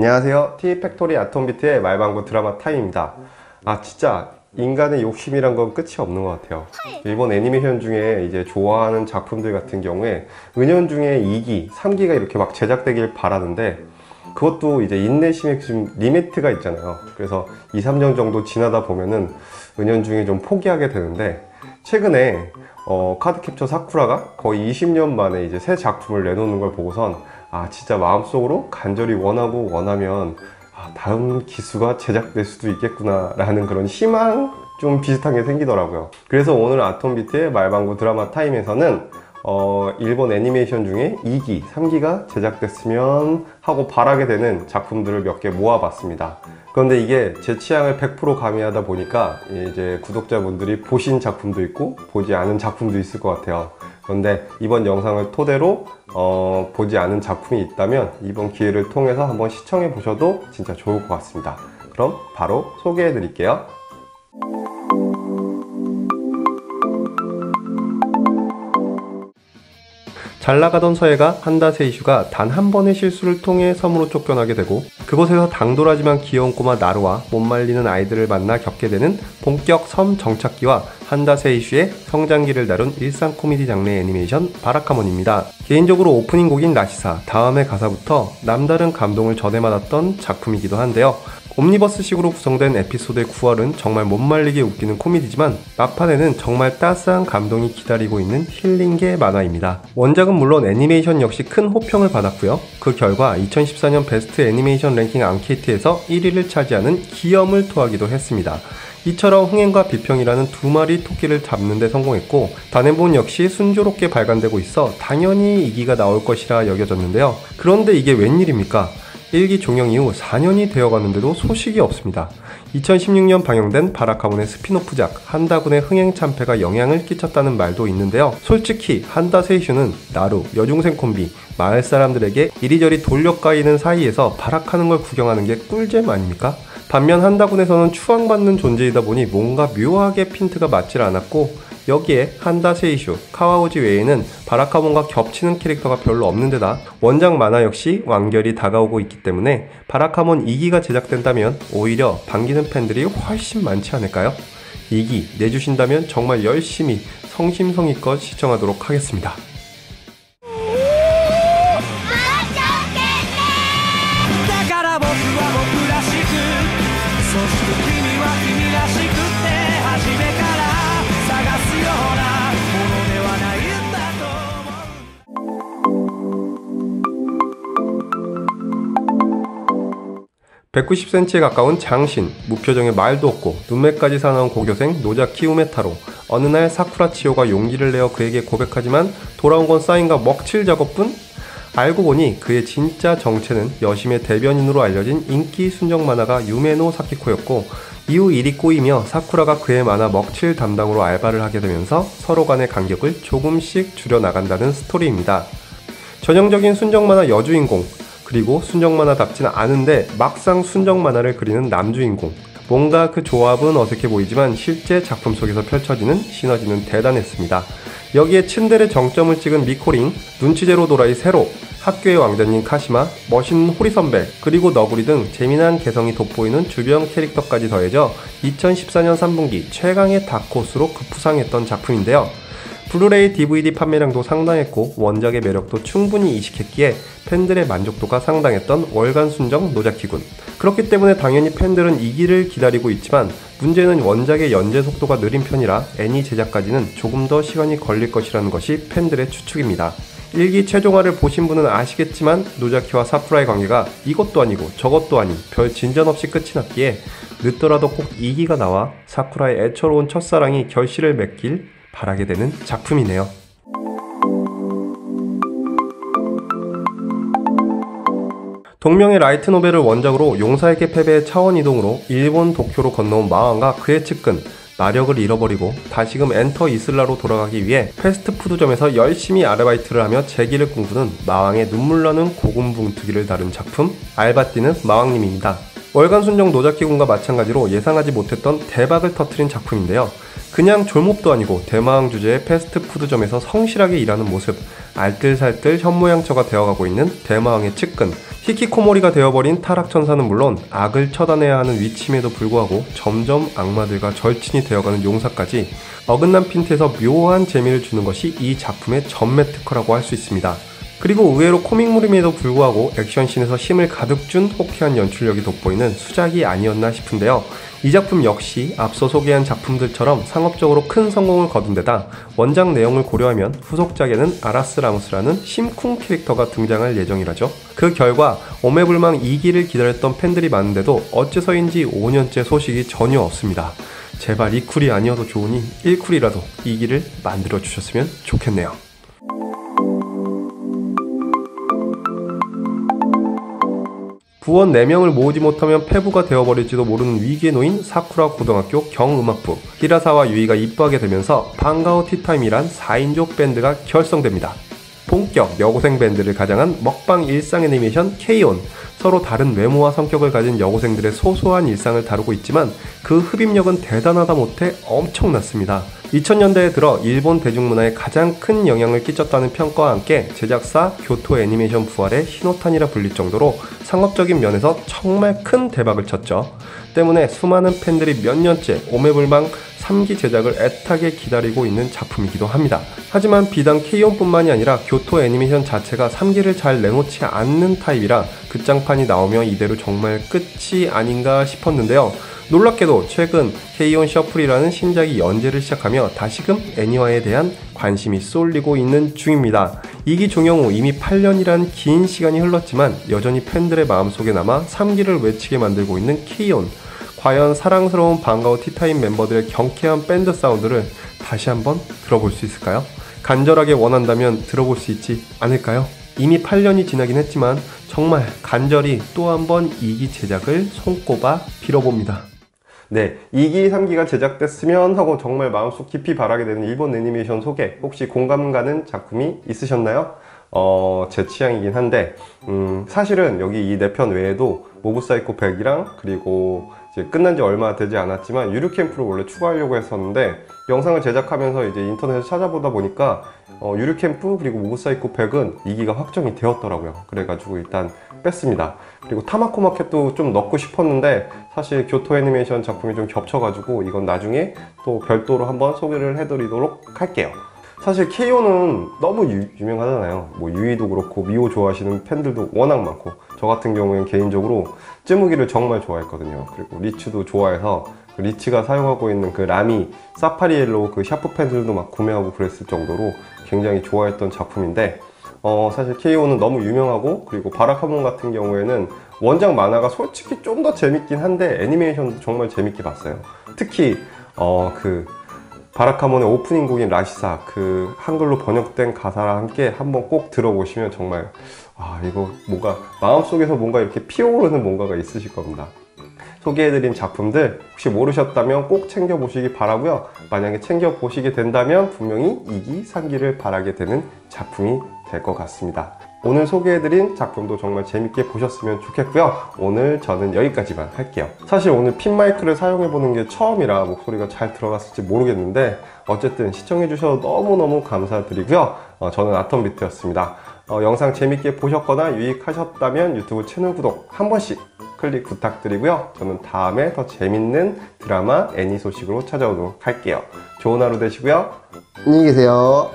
안녕하세요. T팩토리 아톰비트의 말방구 드라마 타임입니다. 진짜 인간의 욕심이란 건 끝이 없는 것 같아요. 일본 애니메이션 중에 이제 좋아하는 작품들 같은 경우에 은연중에 2기, 3기가 이렇게 막 제작되길 바라는데, 그것도 이제 인내심에 좀 리미트가 있잖아요. 그래서 2, 3년 정도 지나다 보면은 은연중에 좀 포기하게 되는데, 최근에 카드캡처 사쿠라가 거의 20년 만에 이제 새 작품을 내놓는 걸 보고선 진짜 마음속으로 간절히 원하면 다음 기수가 제작될 수도 있겠구나 라는 그런 희망 좀 비슷한 게 생기더라고요. 그래서 오늘 아톰비트의 말방구 드라마 타임에서는 일본 애니메이션 중에 2기, 3기가 제작됐으면 하고 바라게 되는 작품들을 몇 개 모아봤습니다. 그런데 이게 제 취향을 100% 가미하다 보니까 이제 구독자분들이 보신 작품도 있고 보지 않은 작품도 있을 것 같아요. 그런데 이번 영상을 토대로 보지 않은 작품이 있다면 이번 기회를 통해서 한번 시청해 보셔도 진짜 좋을 것 같습니다. 그럼 바로 소개해 드릴게요. 잘 나가던 서해가 한다 세이슈가 단 한 번의 실수를 통해 섬으로 쫓겨나게 되고, 그곳에서 당돌하지만 귀여운 꼬마 나루와 못 말리는 아이들을 만나 겪게 되는 본격 섬 정착기와 한다 세이슈의 성장기를 다룬 일상 코미디 장르 애니메이션 바라카몬입니다. 개인적으로 오프닝 곡인 라시사, 다음의 가사부터 남다른 감동을 전해받았던 작품이기도 한데요. 옴니버스식으로 구성된 에피소드의 9월은 정말 못 말리게 웃기는 코미디지만 막판에는 정말 따스한 감동이 기다리고 있는 힐링계 만화입니다. 원작은 물론 애니메이션 역시 큰 호평을 받았고요. 그 결과 2014년 베스트 애니메이션 랭킹 앙케이트에서 1위를 차지하는 기염을 토하기도 했습니다. 이처럼 흥행과 비평이라는 두 마리 토끼를 잡는 데 성공했고, 단행본 역시 순조롭게 발간되고 있어 당연히 2기가 나올 것이라 여겨졌는데요. 그런데 이게 웬일입니까? 1기 종영 이후 4년이 되어가는데도 소식이 없습니다. 2016년 방영된 바라카몬의 스피노프작 한다군의 흥행 참패가 영향을 끼쳤다는 말도 있는데요. 솔직히 한다 세이슈는 나루, 여중생 콤비, 마을 사람들에게 이리저리 돌려까이는 사이에서 발악하는 걸 구경하는 게 꿀잼 아닙니까? 반면 한다군에서는 추앙받는 존재이다 보니 뭔가 묘하게 핀트가 맞질 않았고, 여기에 한다 세이슈, 카와우지 외에는 바라카몬과 겹치는 캐릭터가 별로 없는 데다 원작 만화 역시 완결이 다가오고 있기 때문에 바라카몬 2기가 제작된다면 오히려 반기는 팬들이 훨씬 많지 않을까요? 2기 내주신다면 정말 열심히 성심성의껏 시청하도록 하겠습니다. (190cm에) 가까운 장신, 무표정의 말도 없고 눈매까지 사나운 고교생 노자키 우메타로. 어느 날 사쿠라 치요가 용기를 내어 그에게 고백하지만 돌아온 건 사인과 먹칠 작업뿐? 알고 보니 그의 진짜 정체는 여심의 대변인으로 알려진 인기 순정 만화가 유메노 사키코였고, 이후 일이 꼬이며 사쿠라가 그의 만화 먹칠 담당으로 알바를 하게 되면서 서로 간의 간격을 조금씩 줄여나간다는 스토리입니다. 전형적인 순정 만화 여주인공, 그리고 순정 만화답진 않은데 막상 순정 만화를 그리는 남주인공. 뭔가 그 조합은 어색해 보이지만 실제 작품 속에서 펼쳐지는 시너지는 대단했습니다. 여기에 츤데레 정점을 찍은 미코링, 눈치제로 도라이 세로, 학교의 왕자님 카시마, 멋있는 호리 선배, 그리고 너구리 등 재미난 개성이 돋보이는 주변 캐릭터까지 더해져 2014년 3분기 최강의 다크호스로 급부상했던 작품인데요. 블루레이 DVD 판매량도 상당했고 원작의 매력도 충분히 이식했기에 팬들의 만족도가 상당했던 월간 순정 노자키군. 그렇기 때문에 당연히 팬들은 2기를 기다리고 있지만, 문제는 원작의 연재 속도가 느린 편이라 애니 제작까지는 조금 더 시간이 걸릴 것이라는 것이 팬들의 추측입니다. 1기 최종화를 보신 분은 아시겠지만 노자키와 사쿠라의 관계가 이것도 아니고 저것도 아닌 별 진전 없이 끝이 났기에 늦더라도 꼭 2기가 나와 사쿠라의 애처로운 첫사랑이 결실을 맺길 바라게 되는 작품이네요. 동명의 라이트 노벨을 원작으로 용사에게 패배해 차원 이동으로 일본 도쿄로 건너온 마왕과 그의 측근, 마력을 잃어버리고 다시금 엔터 이슬라로 돌아가기 위해 패스트푸드점에서 열심히 아르바이트를 하며 재기를 꿈꾸는 마왕의 눈물나는 고군분투기를 다룬 작품 알바띠는 마왕님입니다. 월간 순정 노자키군과 마찬가지로 예상하지 못했던 대박을 터뜨린 작품인데요. 그냥 졸몹도 아니고 대마왕 주제의 패스트푸드점에서 성실하게 일하는 모습, 알뜰살뜰 현모양처가 되어가고 있는 대마왕의 측근, 히키코모리가 되어버린 타락천사는 물론 악을 처단해야 하는 위침에도 불구하고 점점 악마들과 절친이 되어가는 용사까지 어긋난 핀트에서 묘한 재미를 주는 것이 이 작품의 전매 특허라고 할 수 있습니다. 그리고 의외로 코믹물임에도 불구하고 액션씬에서 힘을 가득 준 호쾌한 연출력이 돋보이는 수작이 아니었나 싶은데요. 이 작품 역시 앞서 소개한 작품들처럼 상업적으로 큰 성공을 거둔 데다 원작 내용을 고려하면 후속작에는 아라스 라무스라는 심쿵 캐릭터가 등장할 예정이라죠. 그 결과 오매불망 2기를 기다렸던 팬들이 많은데도 어째서인지 5년째 소식이 전혀 없습니다. 제발 2쿨이 아니어도 좋으니 1쿨이라도 2기를 만들어 주셨으면 좋겠네요. 부원 4명을 모으지 못하면 폐부가 되어버릴지도 모르는 위기에 놓인 사쿠라 고등학교 경음악부, 히라사와 유이가 입부하게 되면서 방과후 티타임이란 4인조 밴드가 결성됩니다. 본격 여고생 밴드를 가장한 먹방 일상 애니메이션 K-ON! 서로 다른 외모와 성격을 가진 여고생들의 소소한 일상을 다루고 있지만 그 흡입력은 대단하다 못해 엄청났습니다. 2000년대에 들어 일본 대중문화에 가장 큰 영향을 끼쳤다는 평가와 함께 제작사 교토 애니메이션 부활의 신호탄이라 불릴 정도로 상업적인 면에서 정말 큰 대박을 쳤죠. 때문에 수많은 팬들이 몇 년째 오매불망 3기 제작을 애타게 기다리고 있는 작품이기도 합니다. 하지만 비단 K-ON뿐만이 아니라 교토 애니메이션 자체가 3기를 잘 내놓지 않는 타입이라 끝장판이 나오면 이대로 정말 끝이 아닌가 싶었는데요. 놀랍게도 최근 K-ON 셔플이라는 신작이 연재를 시작하며 다시금 애니화에 대한 관심이 쏠리고 있는 중입니다. 2기 종영 후 이미 8년이란 긴 시간이 흘렀지만 여전히 팬들의 마음속에 남아 3기를 외치게 만들고 있는 K-ON. 과연 사랑스러운 방과후 티타임 멤버들의 경쾌한 밴드 사운드를 다시 한번 들어볼 수 있을까요? 간절하게 원한다면 들어볼 수 있지 않을까요? 이미 8년이 지나긴 했지만 정말 간절히 또 한번 2기 제작을 손꼽아 빌어봅니다. 네, 2기, 3기가 제작됐으면 하고 정말 마음속 깊이 바라게 되는 일본 애니메이션 소개, 혹시 공감 가는 작품이 있으셨나요? 제 취향이긴 한데 사실은 여기 이 4편 외에도 모브사이코 100이랑 그리고 이제 끝난 지 얼마 되지 않았지만 유류캠프를 원래 추가하려고 했었는데 영상을 제작하면서 이제 인터넷에서 찾아보다 보니까 유류캠프 그리고 모브사이코 100은 2기가 확정이 되었더라고요. 그래가지고 일단 뺐습니다. 그리고 타마코 마켓도 좀 넣고 싶었는데 사실 교토 애니메이션 작품이 좀 겹쳐가지고 이건 나중에 또 별도로 한번 소개를 해드리도록 할게요. 사실 K-ON은 너무 유명하잖아요. 뭐 유이도 그렇고 미호 좋아하시는 팬들도 워낙 많고 저 같은 경우에는 개인적으로 쯔무기를 정말 좋아했거든요. 그리고 리츠도 좋아해서 그 리츠가 사용하고 있는 그 라미 사파리엘로 그 샤프 팬들도 막 구매하고 그랬을 정도로 굉장히 좋아했던 작품인데 사실 K-ON은 너무 유명하고 그리고 바라카몬 같은 경우에는 원작 만화가 솔직히 좀 더 재밌긴 한데 애니메이션도 정말 재밌게 봤어요. 특히 그 바라카몬의 오프닝 곡인 라시사 그 한글로 번역된 가사랑 함께 한번 꼭 들어보시면 정말 이거 뭔가 마음속에서 뭔가 이렇게 피어오르는 뭔가가 있으실 겁니다. 소개해드린 작품들 혹시 모르셨다면 꼭 챙겨보시기 바라고요. 만약에 챙겨보시게 된다면 분명히 2기, 3기를 바라게 되는 작품이 될 것 같습니다. 오늘 소개해드린 작품도 정말 재밌게 보셨으면 좋겠고요. 오늘 저는 여기까지만 할게요. 사실 오늘 핀 마이크를 사용해보는 게 처음이라 목소리가 잘 들어갔을지 모르겠는데 어쨌든 시청해주셔서 너무너무 감사드리고요. 저는 아톰비트였습니다. 영상 재밌게 보셨거나 유익하셨다면 유튜브 채널 구독 한 번씩 클릭 부탁드리고요. 저는 다음에 더 재밌는 드라마 애니 소식으로 찾아오도록 할게요. 좋은 하루 되시고요. 안녕히 계세요.